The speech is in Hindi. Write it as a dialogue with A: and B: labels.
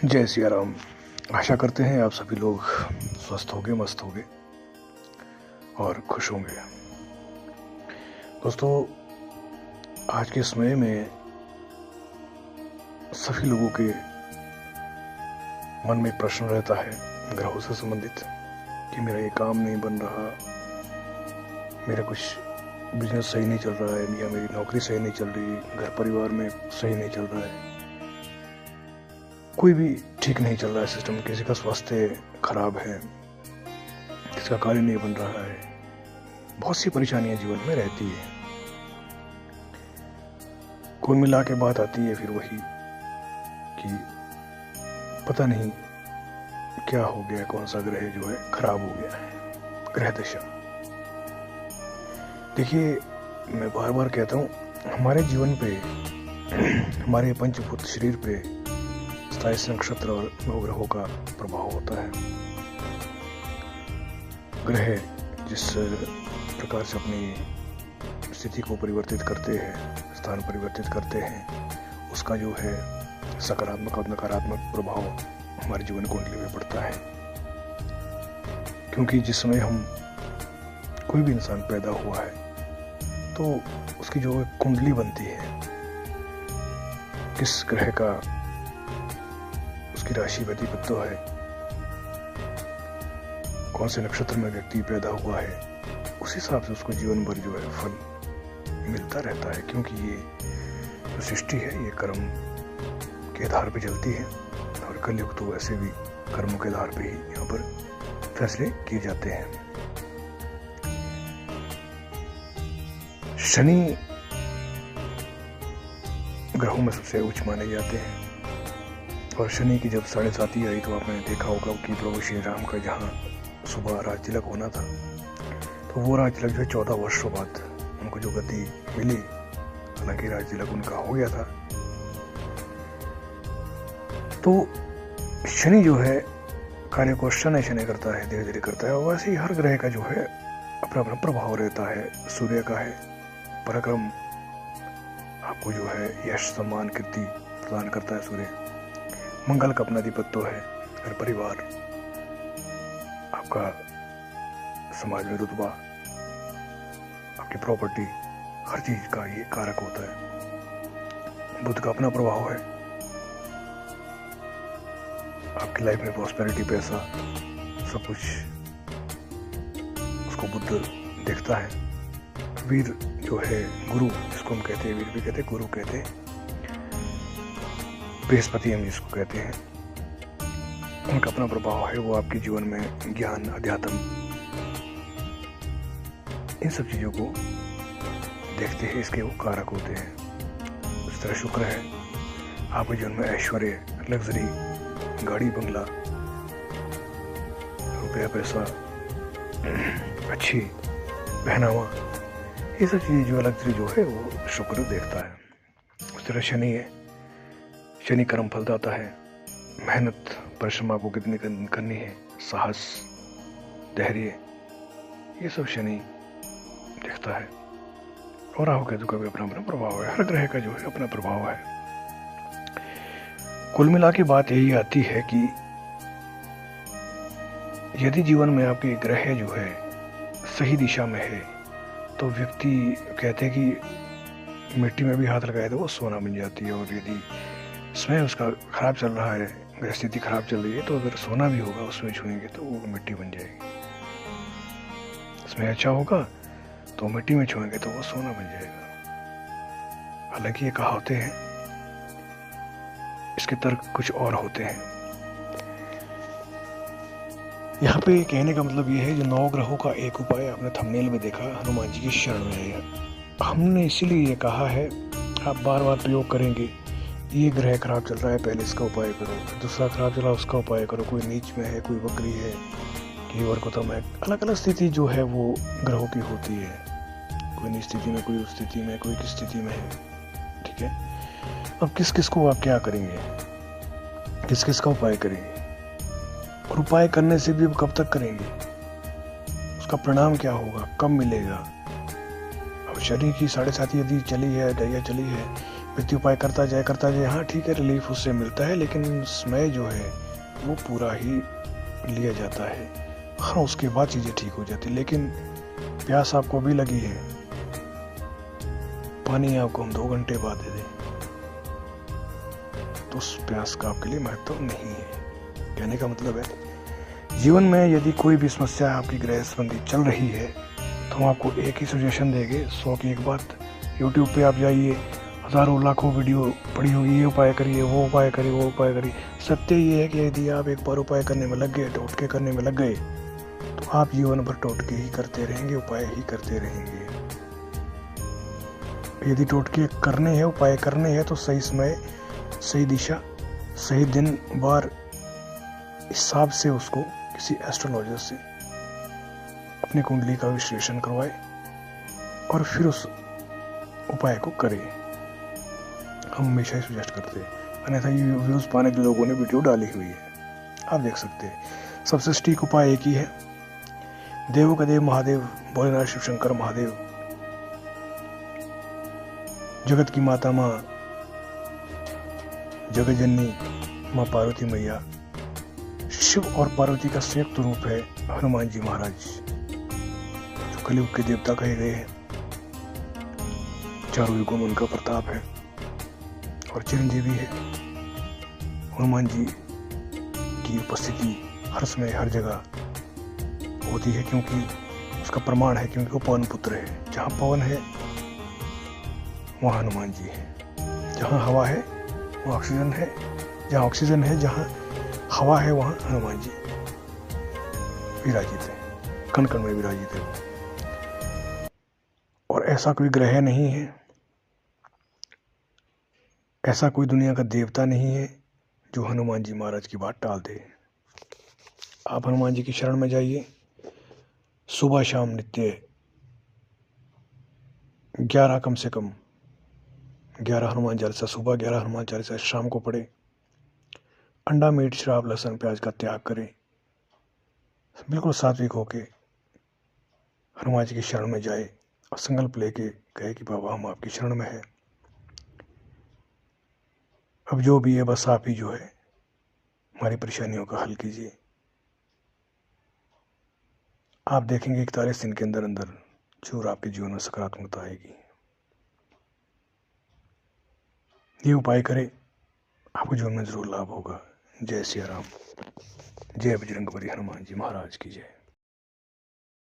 A: जय सिया राम। आशा करते हैं आप सभी लोग स्वस्थ होंगे, मस्त होंगे और खुश होंगे। दोस्तों, आज के समय में सभी लोगों के मन में एक प्रश्न रहता है ग्रहों से संबंधित कि मेरा ये काम नहीं बन रहा, मेरा कुछ बिजनेस सही नहीं चल रहा है, या मेरी नौकरी सही नहीं चल रही, घर परिवार में सही नहीं चल रहा है, कोई भी ठीक नहीं चल रहा है सिस्टम। किसी का स्वास्थ्य खराब है, किसी का कार्य नहीं बन रहा है, बहुत सी परेशानियां जीवन में रहती है। कुल मिला के बात आती है फिर वही कि पता नहीं क्या हो गया, कौन सा ग्रह जो है खराब हो गया है, ग्रह दशा। देखिए, मैं बार बार कहता हूँ, हमारे जीवन पे हमारे पंचभूत शरीर पे 27 नक्षत्र और नवग्रहों का प्रभाव होता है। ग्रह जिस प्रकार से अपनी स्थिति को परिवर्तित करते हैं, स्थान परिवर्तित करते हैं, उसका जो है सकारात्मक और नकारात्मक प्रभाव हमारे जीवन कुंडली में पड़ता है। क्योंकि जिस समय हम कोई भी इंसान पैदा हुआ है तो उसकी जो कुंडली बनती है, किस ग्रह का उसकी राशि अधिपत्य है, कौन से नक्षत्र में व्यक्ति पैदा हुआ है, उस हिसाब से उसको जीवन भर जो है फल मिलता रहता है। क्योंकि ये जो सृष्टि है ये कर्म के आधार पे चलती है, और कलयुग तो वैसे भी कर्मों के आधार पे ही यहाँ पर फैसले किए जाते हैं। शनि ग्रहों में सबसे उच्च माने जाते हैं, और शनि की जब 7.5 आई तो आपने देखा होगा कि प्रभु श्री राम का जहाँ सुबह राज तिलक होना था, तो वो राज तिलक जो है 14 वर्षों बाद उनको जो गति मिली, हालांकि राज तिलक उनका हो गया था। तो शनि जो है कार्य को शनि शनि करता है, धीरे धीरे करता है, और वैसे ही हर ग्रह का जो है अपना अपना प्रभाव रहता है। सूर्य का है पराक्रम, आपको जो है यश सम्मान कीर्ति प्रदान करता है सूर्य। मंगल का अपना अधिपत्य है, घर परिवार, आपका समाज में रुतबा, आपकी प्रॉपर्टी, हर चीज का ये कारक होता है। बुध का अपना प्रभाव है, आपकी लाइफ में प्रॉस्पेरिटी, पैसा, सब कुछ उसको बुध देखता है। वीर जो है गुरु, जिसको हम कहते हैं, वीर भी कहते हैं, गुरु कहते हैं, बृहस्पति हम जिसको कहते हैं, उनका अपना प्रभाव है। वो आपके जीवन में ज्ञान, अध्यात्म, इन सब चीजों को देखते हैं, इसके वो कारक होते हैं। इस तरह शुक्र है आपके जीवन में ऐश्वर्य, लग्जरी, गाड़ी बंगला, रुपया पैसा, अच्छी पहनावा, ये सब चीजें जो लग्जरी जो है वो शुक्र देखता है। उस तरह शनि है, शनि कर्म फलदाता है। मेहनत, परिश्रम आपको कितनी करनी है, साहस, धैर्य, ये सब शनि देखता है। और राहु केतु का भी अपना अपना प्रभाव है। हर ग्रह का जो है अपना प्रभाव है। कुल मिला के बात यही आती है कि यदि जीवन में आपके ग्रह जो है सही दिशा में है, तो व्यक्ति कहते हैं कि मिट्टी में भी हाथ लगाए तो वो सोना बन जाती है। और यदि समय उसका खराब चल रहा है, ग्रह स्थिति खराब चल रही है, तो अगर सोना भी होगा उसमें छुएंगे तो वो मिट्टी बन जाएगी। इसमें अच्छा होगा तो मिट्टी में छुएंगे तो वो सोना बन जाएगा। हालांकि ये कहावतें हैं, इसके तर्क कुछ और होते हैं। यहाँ पे कहने का मतलब ये है, जो 9 ग्रहों का एक उपाय आपने थंबनेल में देखा, हनुमान जी की शरण में है। हमने इसीलिए ये कहा है, आप बार बार प्रयोग करेंगे, ये ग्रह खराब चल रहा है पहले इसका उपाय करो, दूसरा खराब चला उसका उपाय करो, कोई नीच में है, कोई वक्री है, कोई वर्गोत्तम है, अलग अलग स्थिति जो है वो ग्रहों की होती है। कोई नीच स्थिति में, कोई उस स्थिति में, कोई किस स्थिति में है, ठीक है। अब किस किस को आप क्या करेंगे, किस किस का उपाय करेंगे, और उपाय करने से भी कब तक करेंगे, उसका परिणाम क्या होगा, कब मिलेगा। अब शनि की 7.5 यदि चली है, दैया चली है, व्यक्ति उपाय करता जाए, हाँ ठीक है, रिलीफ उससे मिलता है, लेकिन समय जो है वो पूरा ही लिया जाता है। हाँ, उसके बाद चीज़ें ठीक हो जाती, लेकिन प्यास आपको भी लगी है, पानी आपको हम 2 घंटे बाद दे दें तो उस प्यास का आपके लिए महत्व नहीं है। कहने का मतलब है, जीवन में यदि कोई भी समस्या आपकी ग्रह संबंधी चल रही है तो हम आपको एक ही सजेशन देंगे, 100 की एक बात। यूट्यूब पे आप जाइए, हज़ारों लाखों वीडियो पड़ी होगी, ये उपाय करिए, वो उपाय करिए, वो उपाय करिए। सत्य ये है कि यदि आप एक बार उपाय करने में लग गए, टोटके करने में लग गए, तो आप जीवन भर टोटके ही करते रहेंगे, उपाय ही करते रहेंगे। यदि टोटके करने हैं, उपाय करने हैं, तो सही समय, सही दिशा, सही दिन बार हिसाब से उसको किसी एस्ट्रोलॉजर से अपनी कुंडली का विश्लेषण करवाए और फिर उस उपाय को करें। हम हमेशा ही सजेस्ट करते हैं, अन्यथा ये व्यूज पाने के लोगों ने वीडियो डाली हुई है, आप देख सकते हैं। सबसे सटीक उपाय एक ही है, देवों का देव महादेव, भोलेनाथ शिव शंकर महादेव, जगत की माता माँ जगत जननी माँ पार्वती मैया, शिव और पार्वती का संयुक्त रूप है हनुमान जी महाराज, जो कलयुग के देवता कहे गए हैं। चारों युगों में उनका प्रताप है और चिरंजीवी है। हनुमान जी की उपस्थिति हर समय हर जगह होती है, क्योंकि उसका प्रमाण है, क्योंकि वो पवन पुत्र है। जहाँ पवन है वहाँ हनुमान जी है, जहाँ हवा है वहाँ ऑक्सीजन है, जहाँ ऑक्सीजन है, जहाँ हवा है, वहाँ हनुमान जी विराजित है, कण कण में विराजित है वो। और ऐसा कोई ग्रह नहीं है, ऐसा कोई दुनिया का देवता नहीं है जो हनुमान जी महाराज की बात टाल दे। आप हनुमान जी की शरण में जाइए, सुबह शाम नित्य 11 कम से कम 11 हनुमान चालीसा सुबह, 11 हनुमान चालीसा शाम को पढ़े। अंडा, मीट, शराब, लहसुन, प्याज का त्याग करें। बिल्कुल सात्विक होके हनुमान जी की शरण में जाए और संकल्प लेके कहे कि बाबा हम आपकी शरण में है, अब जो भी है बस आप ही जो है हमारी परेशानियों का हल कीजिए। आप देखेंगे 41 दिन के अंदर अंदर जरूर आपके जीवन में सकारात्मकता आएगी। ये उपाय करें, आपको जीवन में जरूर लाभ होगा। जय सिया राम, जय बजरंगबली, हनुमान जी महाराज की जय।